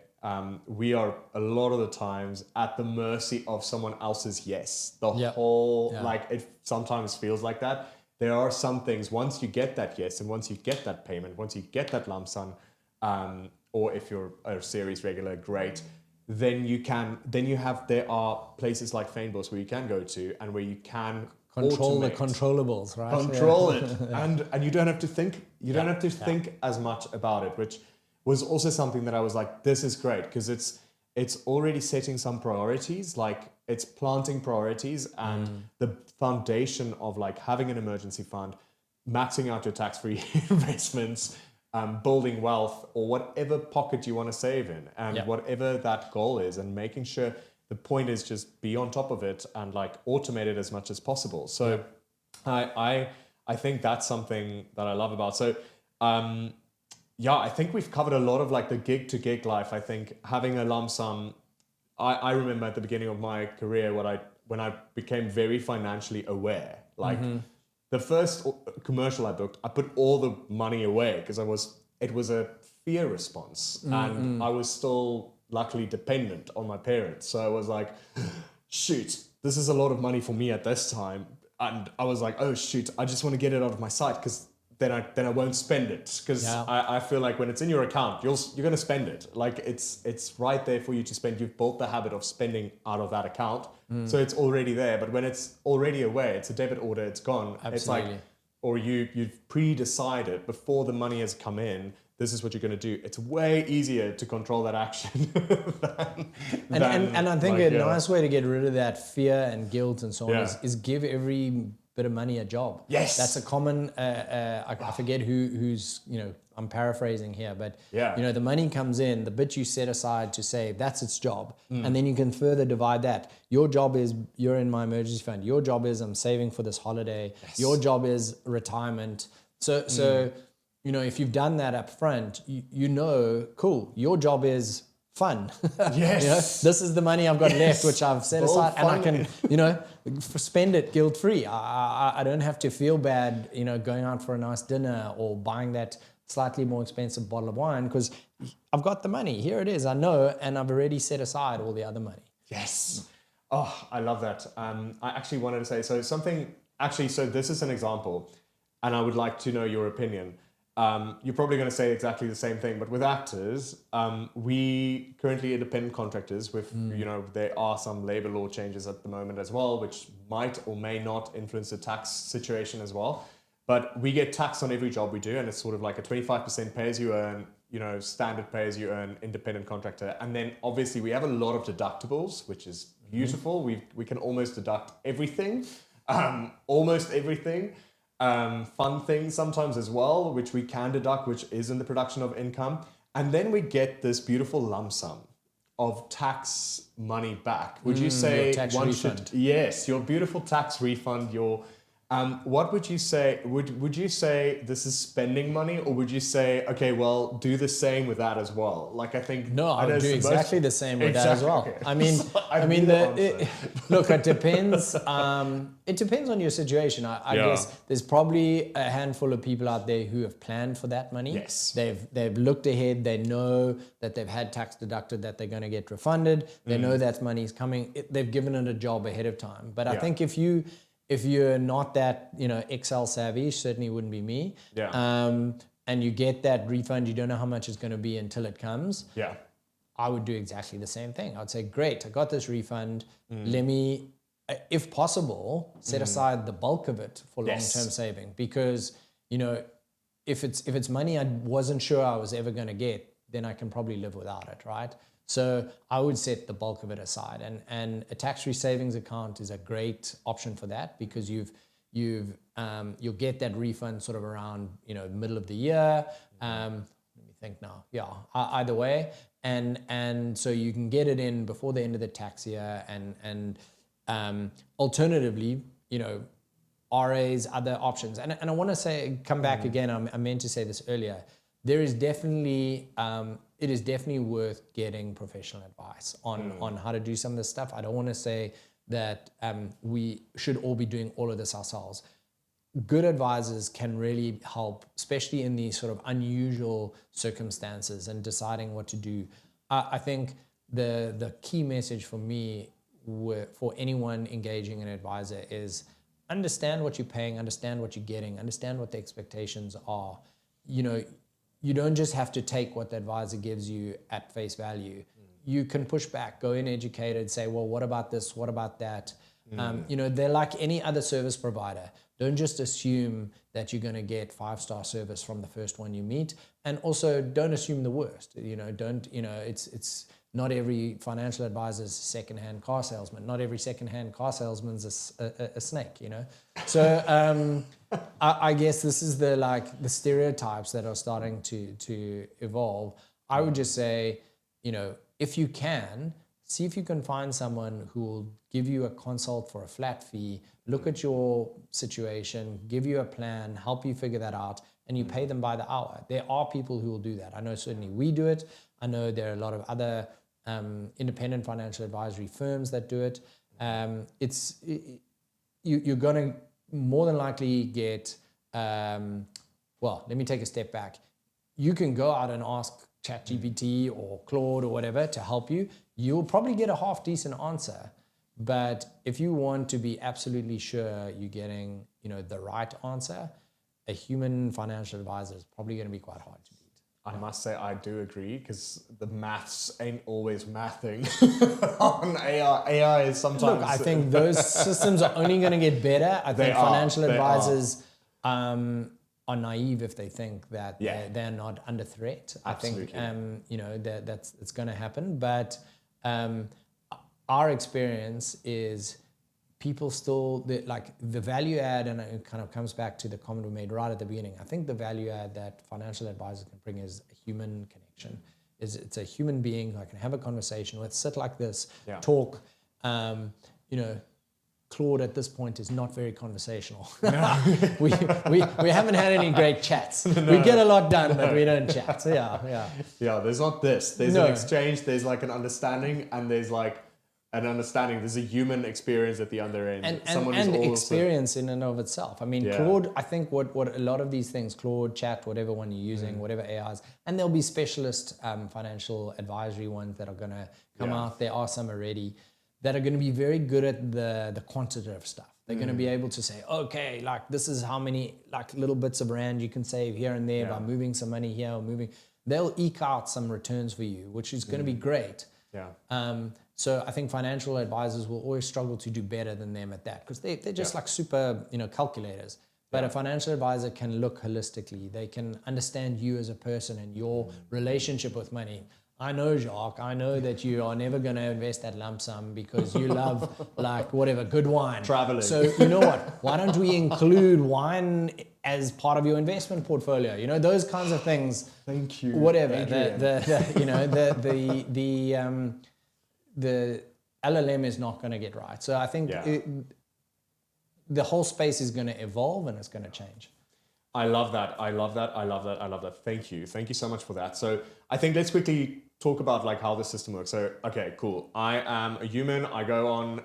we are a lot of the times at the mercy of someone else's yes, it sometimes feels like that. There are some things, once you get that yes, and once you get that payment, once you get that lump sum, or if you're a series regular, great. Then there are places like Fynbos where you can go to, and where you can control the controllables, right? Control it, and you don't have to think. You don't have to think as much about it, which was also something that I was like, this is great, because it's already setting some priorities. It's planting priorities, and the foundation of having an emergency fund, maxing out your tax-free investments, building wealth, or whatever pocket you want to save in, and whatever that goal is, and making sure the point is just be on top of it and automate it as much as possible. So I think that's something that I love about. So I think we've covered a lot of the gig to gig life. I think having a lump sum, I remember at the beginning of my career when I became very financially aware, the first commercial I booked, I put all the money away because it was a fear response, and I was still luckily dependent on my parents. So I was like, shoot, this is a lot of money for me at this time. And I was like, oh shoot, I just want to get it out of my sight, because then I won't spend it, because I feel like when it's in your account, you're going to spend it. It's right there for you to spend. You've built the habit of spending out of that account, so it's already there. But when it's already away, it's a debit order, it's gone. Absolutely. It's or you've pre-decided before the money has come in, this is what you're going to do. It's way easier to control that action and I think a nice way to get rid of that fear and guilt and so on is give every bit of money a job. Yes. That's a common, I forget who's, I'm paraphrasing here, but the money comes in, the bit you set aside to save, that's its job. And then you can further divide that. Your job is, you're in my emergency fund. Your job is, I'm saving for this holiday. Yes. Your job is retirement. So if you've done that up front, cool, your job is fun. Yes. This is the money I've got left, which I've set aside, and I can, spend it guilt-free. I don't have to feel bad, going out for a nice dinner or buying that slightly more expensive bottle of wine, because I've got the money. Here it is. I know, and I've already set aside all the other money. Yes. Oh, I love that. I actually wanted to say, so this is an example, and I would like to know your opinion. You're probably going to say exactly the same thing, but with actors, we currently independent contractors with, there are some labor law changes at the moment as well, which might or may not influence the tax situation as well. But we get taxed on every job we do, and it's sort of like a 25% pay as you earn, standard pay as you earn independent contractor. And then obviously we have a lot of deductibles, which is beautiful. We can almost deduct everything, almost everything. fun things sometimes as well, which we can deduct, which is in the production of income. And then we get this beautiful lump sum of tax money back. Would you say your tax one refund. should, yes, your beautiful tax refund, your, what would you say, would you say this is spending money, or would you say, okay, well, do the same with that as well? Like, I think... No, I would do exactly the same with that as well. Okay. I mean, So I mean, look, it depends. It depends on your situation. I Yeah. guess there's probably a handful of people out there who have planned for that money. Yes. They've looked ahead. They know that they've had tax deducted, that they're going to get refunded. They know that money's coming. They've given it a job ahead of time. But I think if you're not that, Excel savvy, certainly wouldn't be me. Yeah. And you get that refund, you don't know how much it's going to be until it comes. Yeah. I would do exactly the same thing. I would say, great, I got this refund. Let me, if possible, set aside the bulk of it for long-term saving, because, if it's money I wasn't sure I was ever going to get, then I can probably live without it, right? So I would set the bulk of it aside, and a tax-free savings account is a great option for that, because you'll get that refund sort of around middle of the year. Let me think now. Yeah, either way, and so you can get it in before the end of the tax year, and alternatively, RAs, other options, and I want to come back again. I meant to say this earlier. There is definitely it is definitely worth getting professional advice on how to do some of this stuff. I don't want to say that we should all be doing all of this ourselves. Good advisors can really help, especially in these sort of unusual circumstances and deciding what to do. I think the key message for me, for anyone engaging an advisor, is understand what you're paying, understand what you're getting, understand what the expectations are. You don't just have to take what the advisor gives you at face value. You can push back, go in educated, say, well, what about this? What about that? They're like any other service provider. Don't just assume that you're going to get 5-star service from the first one you meet. And also don't assume the worst. It's not every financial advisor is a secondhand car salesman. Not every secondhand car salesman is a snake, So I guess this is the stereotypes that are starting to evolve. I would just say, if you can, see if you can find someone who will give you a consult for a flat fee, look at your situation, give you a plan, help you figure that out, and you pay them by the hour. There are people who will do that. I know certainly we do it. I know there are a lot of other independent financial advisory firms that do it. You're going to more than likely get, let me take a step back. You can go out and ask ChatGPT or Claude or whatever to help you. You'll probably get a half decent answer. But if you want to be absolutely sure you're getting, the right answer, a human financial advisor is probably going to be quite hard to beat. I must say I do agree, because the maths ain't always mathing on AI. AI is sometimes... Look, I think those systems are only going to get better. I think financial advisors are naive if they think that they're not under threat. Absolutely. I think that's going to happen. But our experience is people still, the value add, and it kind of comes back to the comment we made right at the beginning. I think the value add that financial advisors can bring is a human connection. It's a human being who I can have a conversation with, sit like this, talk. Claude at this point is not very conversational. we haven't had any great chats. We get a lot done, but we don't chat. So yeah. There's not this. There's an exchange. There's like an understanding, and there's like an understanding. There's a human experience at the other end. And experience in and of itself. I mean, Claude, I think what a lot of these things, Claude, Chat, whatever one you're using, whatever AIs, and there'll be specialist financial advisory ones that are going to come out. There are some already that are going to be very good at the quantitative stuff. They're going to be able to say, okay, this is how many little bits of rand you can save here and there by moving some money here or moving. They'll eke out some returns for you, which is going to be great. So I think financial advisors will always struggle to do better than them at that, because they're just super, calculators. But a financial advisor can look holistically. They can understand you as a person and your relationship with money. I know, Jacques, I know that you are never going to invest that lump sum because you love like whatever, good wine. Traveling. So you know what? Why don't we include wine as part of your investment portfolio? You know, those kinds of things. Thank you. Whatever. Adrian. The LLM is not going to get right. So I think the whole space is going to evolve and it's going to change. I love that. Thank you. Thank you so much for that. So I think let's quickly talk about like how the system works. So, okay, cool. I am a human. I go on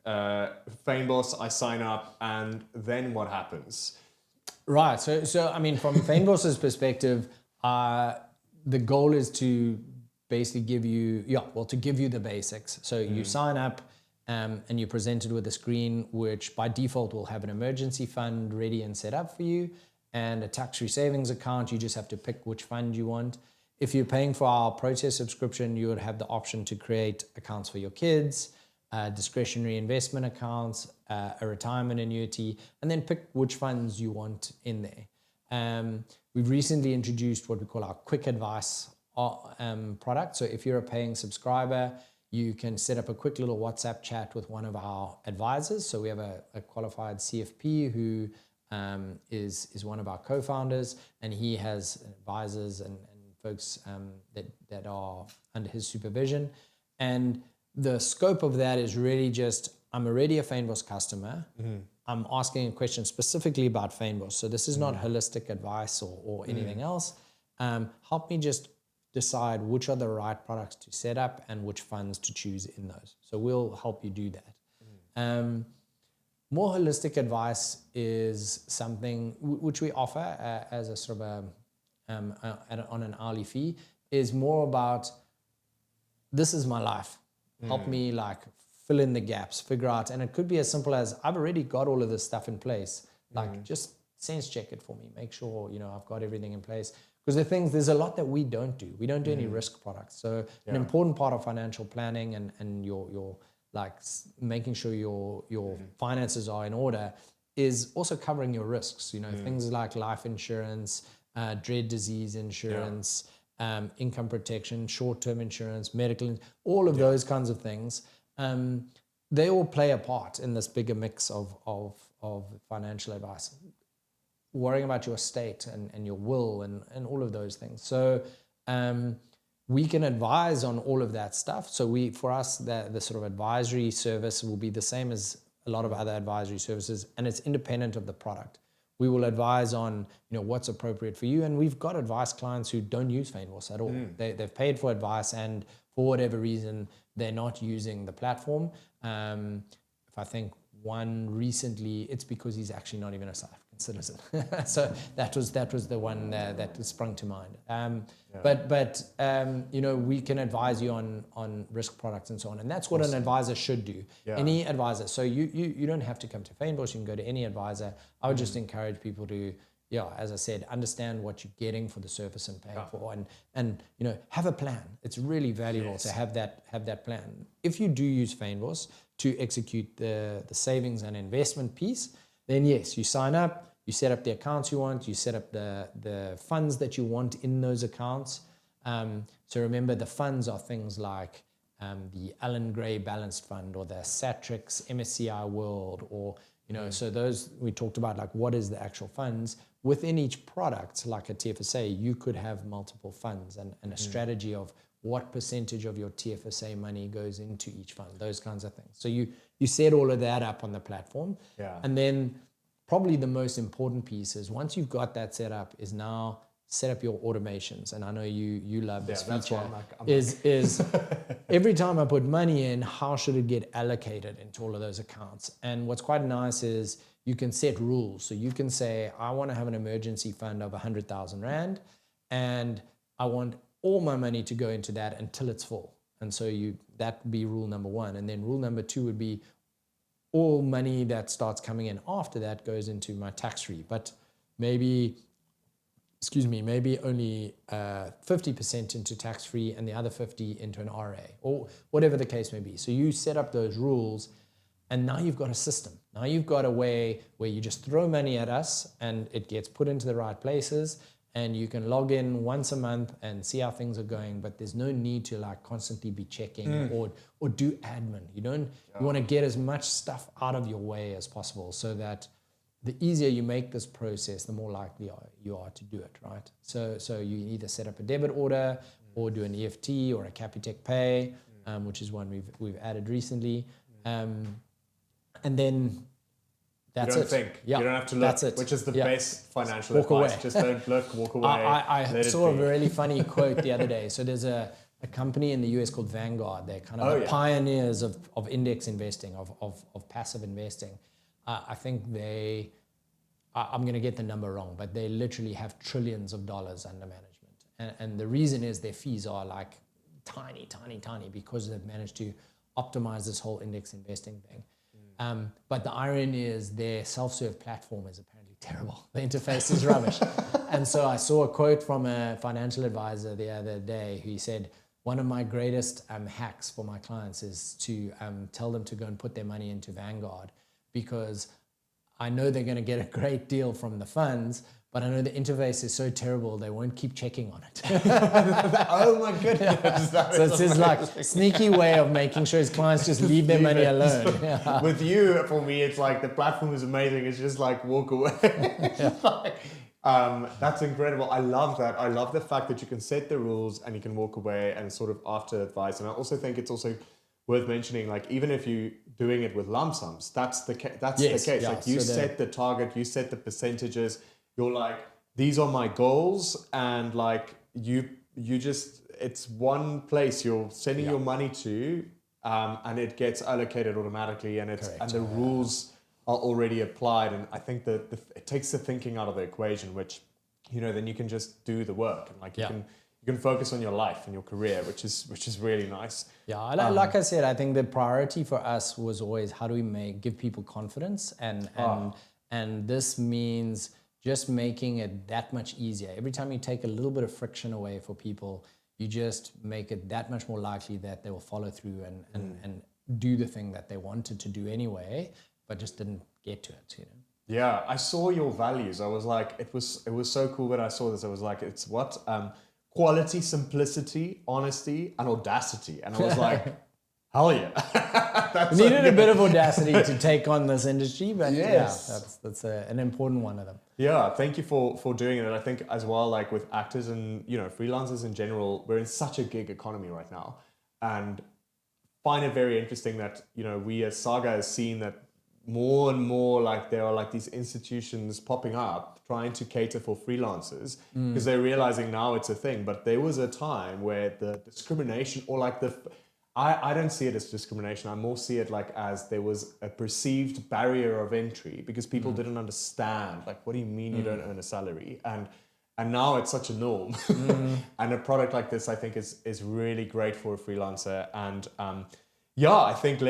Fynbos, I sign up, and then what happens? Right. So I mean, from Fynbos's perspective, the goal is to basically give you the basics. So you sign up and you're presented with a screen which by default will have an emergency fund ready and set up for you and a tax-free savings account. You just have to pick which fund you want. If you're paying for our process subscription, you would have the option to create accounts for your kids, discretionary investment accounts, a retirement annuity, and then pick which funds you want in there. We've recently introduced what we call our quick advice product. So if you're a paying subscriber, you can set up a quick little WhatsApp chat with one of our advisors. So we have a qualified CFP who is one of our co-founders, and he has advisors and folks that are under his supervision. And the scope of that is really just, I'm already a Fynbos customer. I'm asking a question specifically about Fynbos. So this is not holistic advice or anything else. Help me just decide which are the right products to set up and which funds to choose in those. So we'll help you do that. More holistic advice is something which we offer as a sort of on an hourly fee, is more about, this is my life. Help me like fill in the gaps, figure out, and it could be as simple as, I've already got all of this stuff in place. Like just sense check it for me. Make sure, I've got everything in place. Because there's a lot that we don't do. We don't do any risk products. So an important part of financial planning and your like making sure your finances are in order is also covering your risks. Things like life insurance, dread disease insurance, income protection, short-term insurance, medical, all of those kinds of things. They all play a part in this bigger mix of financial advice. Worrying about your estate and your will and all of those things. So we can advise on all of that stuff. So for us, the sort of advisory service will be the same as a lot of other advisory services, and it's independent of the product. We will advise on what's appropriate for you, and we've got advice clients who don't use Fynbos at all. They've paid for advice, and for whatever reason, they're not using the platform. If I think one recently, it's because he's actually not even a South African citizen. So that was the one that sprung to mind. But we can advise you on risk products and so on, and that's what an advisor should do. Any advisor. So you don't have to come to Fynbos. You can go to any advisor. I would just encourage people to, as I said, understand what you're getting for the service and paying for, and have a plan. It's really valuable to have that plan. If you do use Fynbos to execute the savings and investment piece, then yes, you sign up, you set up the accounts you want, you set up the funds that you want in those accounts. So remember, the funds are things like the Allen Gray Balanced Fund or the Satrix MSCI World, or so those we talked about, like what is the actual funds within each product. Like a TFSA, you could have multiple funds and a strategy of what percentage of your TFSA money goes into each fund, those kinds of things. So you set all of that up on the platform. And then probably the most important piece is, once you've got that set up, is now set up your automations. And I know you love this feature. Is every time I put money in, how should it get allocated into all of those accounts? And what's quite nice is you can set rules. So you can say, I want to have an emergency fund of 100,000 Rand, and I want all my money to go into that until it's full. And so that would be rule number one. And then rule number two would be, all money that starts coming in after that goes into my tax-free, but maybe only 50% into tax-free and the other 50 into an RA, or whatever the case may be. So you set up those rules, and now you've got a system. Now you've got a way where you just throw money at us and it gets put into the right places, and you can log in once a month and see how things are going, but there's no need to like constantly be checking or do admin. You want to get as much stuff out of your way as possible, so that the easier you make this process, the more likely you are to do it, right? So you either set up a debit order or do an EFT or a Capitec Pay, which is one we've added recently, and then that's you it. don't think. Yeah, you don't have to look, that's it. which is the best financial Walk advice. away. Just don't look, walk away. I saw a really funny quote the other day. So there's a company in the US called Vanguard. They're kind of the pioneers of index investing, of passive investing. I think I'm going to get the number wrong, but they literally have trillions of dollars under management. And the reason is their fees are like tiny, because they've managed to optimize this whole index investing thing. But the irony is their self-serve platform is apparently terrible. The interface is rubbish. And so I saw a quote from a financial advisor the other day who said, one of my greatest hacks for my clients is to tell them to go and put their money into Vanguard, because I know they're going to get a great deal from the funds, but I know the interface is so terrible they won't keep checking on it. Oh my goodness. So it's his like sneaky way of making sure his clients just leave their money alone. Yeah. With you, for me, it's like the platform is amazing. It's just like walk away. That's incredible. I love that. I love the fact that you can set the rules and you can walk away and sort of after advice. And I also think it's also worth mentioning, like even if you're doing it with lump sums, that's the case. Yeah. Like you set the target, you set the percentages. You're like, these are my goals, and like you just, it's one place you're sending your money to, and it gets allocated automatically, and it's the rules are already applied. And I think that it takes the thinking out of the equation, which then you can just do the work, and like you can focus on your life and your career, which is really nice. Yeah, like I said, I think the priority for us was always how do we give people confidence, and this means just making it that much easier. Every time you take a little bit of friction away for people, you just make it that much more likely that they will follow through and do the thing that they wanted to do anyway, but just didn't get to it. Yeah, I saw your values. I was like, it was so cool when I saw this. I was like, it's what? Quality, simplicity, honesty, and audacity. And I was like, hell yeah. We needed a bit of audacity to take on this industry, but that's an important one of them. Yeah, thank you for doing it. And I think as well, like with actors and freelancers in general, we're in such a gig economy right now, and find it very interesting that we as Saga has seen that more and more, like there are like these institutions popping up trying to cater for freelancers because they're realizing now it's a thing. But there was a time where the discrimination, or like I don't see it as discrimination. I more see it like as there was a perceived barrier of entry because people didn't understand, like, what do you mean you don't earn a salary? And now it's such a norm. And a product like this, I think, is really great for a freelancer. And I think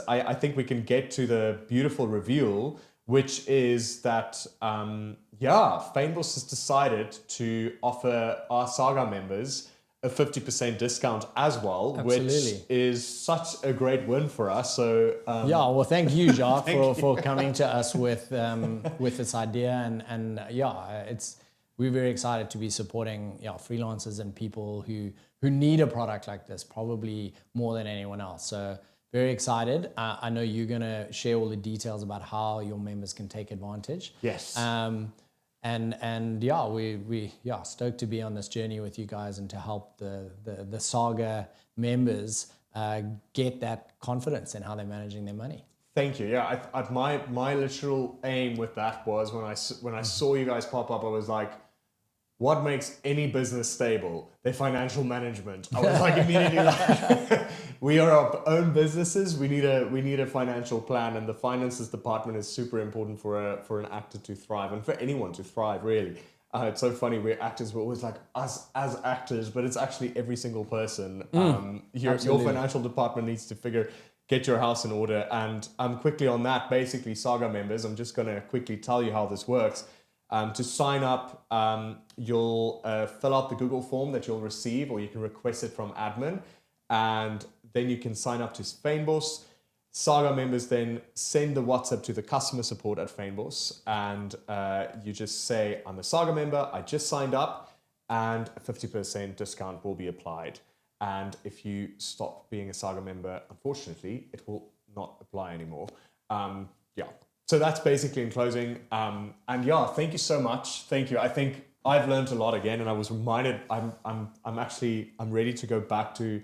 I think we can get to the beautiful reveal, which is that Fynbos has decided to offer our Saga members a 50% discount as well. Absolutely. Which is such a great win for us. So well, thank you, Jacques, for coming to us with this idea, and we're very excited to be supporting freelancers and people who need a product like this, probably more than anyone else. So very excited. I know you're going to share all the details about how your members can take advantage. Yes. We stoked to be on this journey with you guys and to help the Saga members get that confidence in how they're managing their money. Thank you. Yeah, my literal aim with that was when I saw you guys pop up, I was like, what makes any business stable? Their financial management. I was like immediately like, we are our own businesses. We need a financial plan, and the finances department is super important for an actor to thrive, and for anyone to thrive, really. It's so funny. We're actors. We're always like us as actors, but it's actually every single person. Your financial department needs to get your house in order. And quickly on that, basically, Saga members, I'm just going to quickly tell you how this works. To sign up, you'll fill out the Google form that you'll receive, or you can request it from admin, and then you can sign up to Fynbos. Saga members then send the WhatsApp to the customer support at Fynbos, and you just say, I'm a Saga member, I just signed up, and a 50% discount will be applied. And if you stop being a Saga member, unfortunately, it will not apply anymore. Yeah. So that's basically in closing. And yeah, thank you so much. Thank you. I think I've learned a lot again, and I was reminded. I'm ready to go back to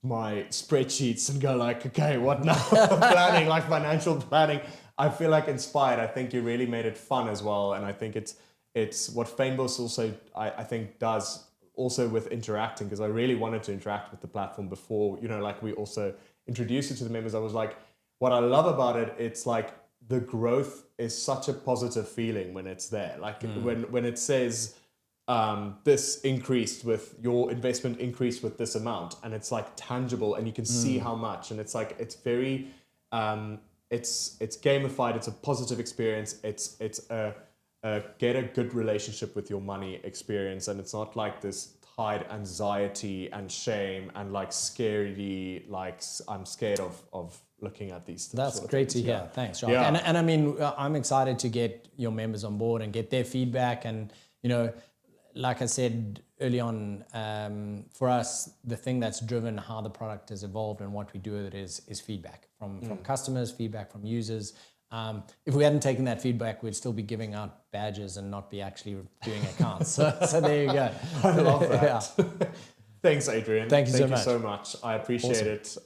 my spreadsheets and go like, okay, what now? Planning, like financial planning. I feel like inspired. I think you really made it fun as well, and I think it's what Fynbos also I think does also with interacting, because I really wanted to interact with the platform before, like we also introduced it to the members. I was like, what I love about it, it's like the growth is such a positive feeling when it's there. Like when it says this increased with your investment increased with this amount, and it's like tangible and you can see how much, and it's like, it's very, it's gamified. It's a positive experience. It's a get a good relationship with your money experience, and it's not like this tied anxiety and shame and like scary, like I'm scared of looking at these. That's great to hear. Thanks, Jock. Yeah. And I mean, I'm excited to get your members on board and get their feedback. And like I said early on, for us, the thing that's driven how the product has evolved and what we do with it is feedback from customers, feedback from users. If we hadn't taken that feedback, we'd still be giving out badges and not be actually doing accounts. So there you go. I love that. Yeah. Thanks, Adrian. Thank you Thank so you much. so much. I appreciate it.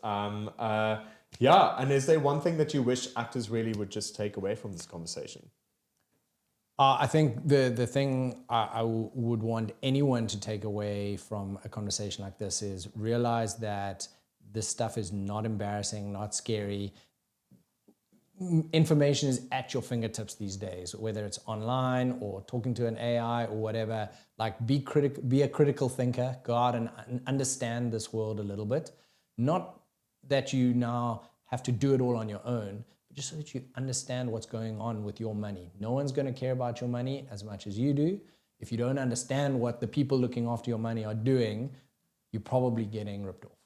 Yeah, and is there one thing that you wish actors really would just take away from this conversation? I think the thing I would want anyone to take away from a conversation like this is realize that this stuff is not embarrassing, not scary. Information is at your fingertips these days, whether it's online or talking to an AI or whatever. Like, be a critical thinker, go out and understand this world a little bit. Not that you now have to do it all on your own, but just so that you understand what's going on with your money. No one's going to care about your money as much as you do. If you don't understand what the people looking after your money are doing, you're probably getting ripped off.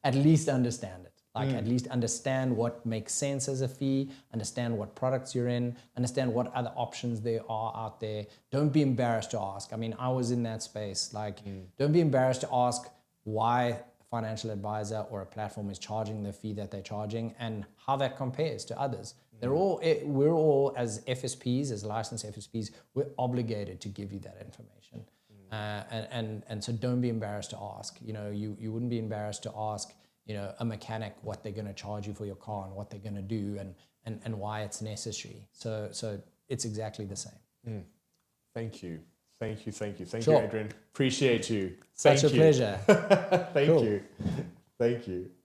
At least understand it. Like, at least understand what makes sense as a fee, understand what products you're in, understand what other options there are out there. Don't be embarrassed to ask. I mean, I was in that space. Like, don't be embarrassed to ask why a financial advisor or a platform is charging the fee that they're charging and how that compares to others. We're all, as FSPs, as licensed FSPs, we're obligated to give you that information. And so don't be embarrassed to ask. You wouldn't be embarrassed to ask a mechanic what they're going to charge you for your car and what they're going to do and why it's necessary. So it's exactly the same. Thank you. Thank you, Sure. Adrian. Appreciate you. Such a pleasure. Thank you. Thank you.